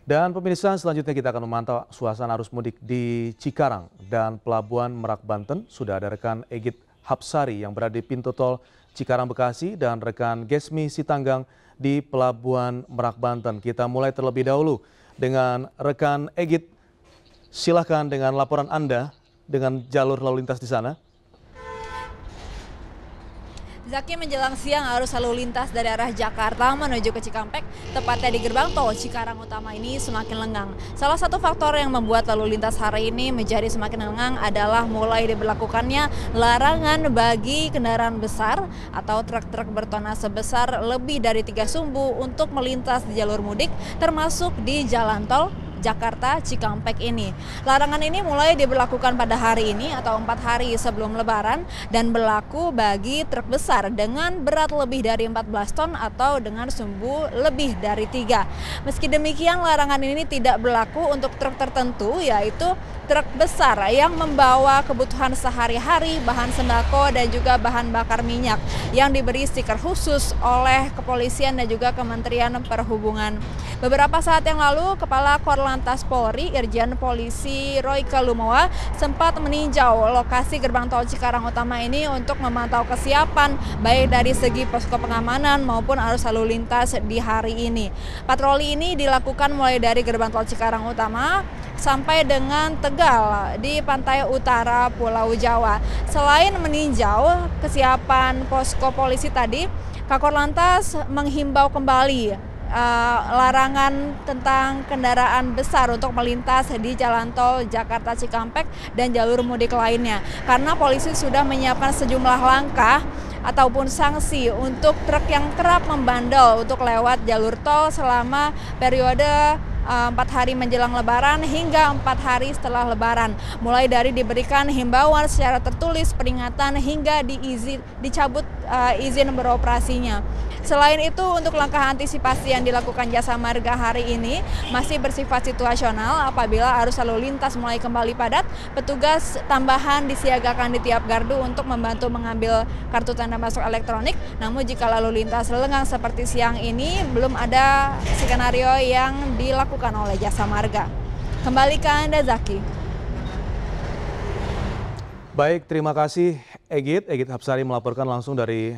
Dan pemirsa, selanjutnya kita akan memantau suasana arus mudik di Cikarang dan Pelabuhan Merak, Banten. Sudah ada rekan Egit Hapsari yang berada di pintu tol Cikarang, Bekasi, dan rekan Gesmi Sitanggang di Pelabuhan Merak, Banten. Kita mulai terlebih dahulu dengan rekan Egit. Silahkan dengan laporan Anda dengan jalur lalu lintas di sana. Zaki, menjelang siang arus lalu lintas dari arah Jakarta menuju ke Cikampek, tepatnya di gerbang tol Cikarang Utama ini semakin lengang. Salah satu faktor yang membuat lalu lintas hari ini menjadi semakin lengang adalah mulai diberlakukannya larangan bagi kendaraan besar atau truk-truk bertona sebesar lebih dari 3 sumbu untuk melintas di jalur mudik, termasuk di jalan tol Jakarta Cikampek ini. Larangan ini mulai diberlakukan pada hari ini atau 4 hari sebelum Lebaran dan berlaku bagi truk besar dengan berat lebih dari 14 ton atau dengan sumbu lebih dari 3. Meski demikian, larangan ini tidak berlaku untuk truk tertentu, yaitu truk besar yang membawa kebutuhan sehari-hari, bahan sembako dan juga bahan bakar minyak yang diberi stiker khusus oleh kepolisian dan juga Kementerian Perhubungan. Beberapa saat yang lalu, Kepala Korlantas Polri, Irjen Polisi Royke Lumowa, sempat meninjau lokasi gerbang tol Cikarang Utama ini untuk memantau kesiapan baik dari segi posko pengamanan maupun arus lalu lintas di hari ini. Patroli ini dilakukan mulai dari gerbang tol Cikarang Utama sampai dengan Tegal di pantai utara Pulau Jawa. Selain meninjau kesiapan posko polisi tadi, Kakor Lantas menghimbau kembali larangan tentang kendaraan besar untuk melintas di jalan tol Jakarta Cikampek dan jalur mudik lainnya. Karena polisi sudah menyiapkan sejumlah langkah ataupun sanksi untuk truk yang kerap membandel untuk lewat jalur tol selama periode 4 hari menjelang Lebaran hingga 4 hari setelah Lebaran. Mulai dari diberikan himbauan secara tertulis, peringatan hingga dicabut izin beroperasinya. Selain itu, untuk langkah antisipasi yang dilakukan Jasa Marga hari ini masih bersifat situasional. Apabila arus lalu lintas mulai kembali padat, petugas tambahan disiagakan di tiap gardu untuk membantu mengambil kartu tanda masuk elektronik. Namun jika lalu lintas lengang seperti siang ini, belum ada skenario yang dilakukan oleh Jasa Marga. Kembali ke Anda, Zaki. Baik, terima kasih Egit Hapsari melaporkan langsung dari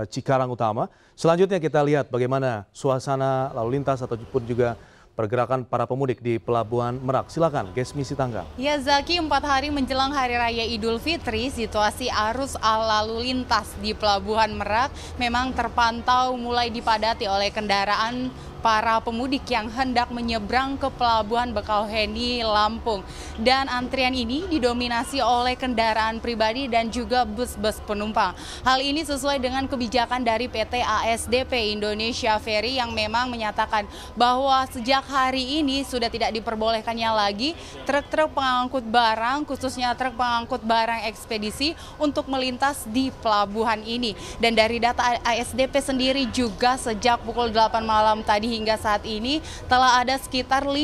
Cikarang Utama. Selanjutnya kita lihat bagaimana suasana lalu lintas ataupun juga pergerakan para pemudik di Pelabuhan Merak. Silakan, Gesmi Sitanggang. Ya Zaki, 4 hari menjelang Hari Raya Idul Fitri, situasi arus lalu lintas di Pelabuhan Merak memang terpantau mulai dipadati oleh kendaraan para pemudik yang hendak menyeberang ke Pelabuhan Bakauheni, Lampung. Dan antrian ini didominasi oleh kendaraan pribadi dan juga bus-bus penumpang. Hal ini sesuai dengan kebijakan dari PT ASDP Indonesia Ferry yang memang menyatakan bahwa sejak hari ini sudah tidak diperbolehkannya lagi truk-truk pengangkut barang, khususnya truk pengangkut barang ekspedisi untuk melintas di pelabuhan ini. Dan dari data ASDP sendiri juga sejak pukul 8 malam tadi hingga saat ini telah ada sekitar 5.000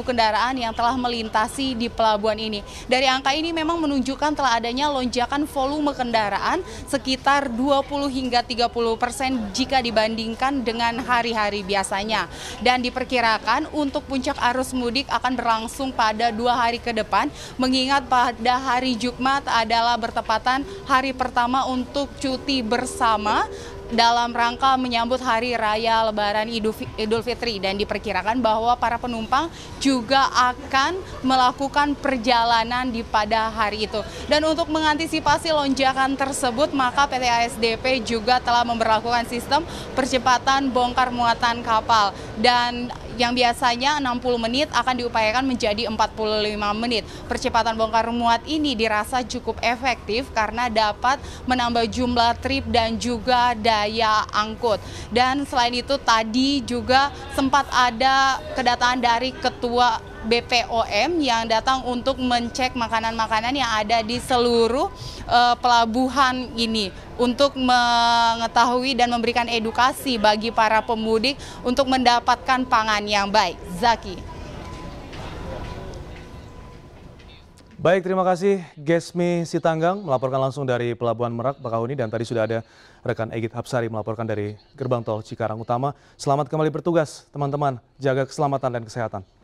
kendaraan yang telah melintasi di pelabuhan ini. Dari angka ini memang menunjukkan telah adanya lonjakan volume kendaraan sekitar 20 hingga 30% jika dibandingkan dengan hari-hari biasanya. Dan diperkirakan untuk puncak arus mudik akan berlangsung pada 2 hari ke depan, mengingat pada hari Jumat adalah bertepatan hari pertama untuk cuti bersama dalam rangka menyambut Hari Raya Lebaran Idul Fitri, dan diperkirakan bahwa para penumpang juga akan melakukan perjalanan pada hari itu. Dan untuk mengantisipasi lonjakan tersebut, maka PT ASDP juga telah memberlakukan sistem percepatan bongkar muatan kapal, dan yang biasanya 60 menit akan diupayakan menjadi 45 menit. Percepatan bongkar muat ini dirasa cukup efektif karena dapat menambah jumlah trip dan juga daya angkut. Dan selain itu tadi juga sempat ada kedatangan dari Ketua BPOM yang datang untuk mencek makanan-makanan yang ada di seluruh pelabuhan ini untuk mengetahui dan memberikan edukasi bagi para pemudik untuk mendapatkan pangan yang baik. Zaki. Baik, terima kasih Gesmi Sitanggang melaporkan langsung dari Pelabuhan Merak, Bakauheni, dan tadi sudah ada rekan Egit Hapsari melaporkan dari gerbang tol Cikarang Utama. Selamat kembali bertugas teman-teman, jaga keselamatan dan kesehatan.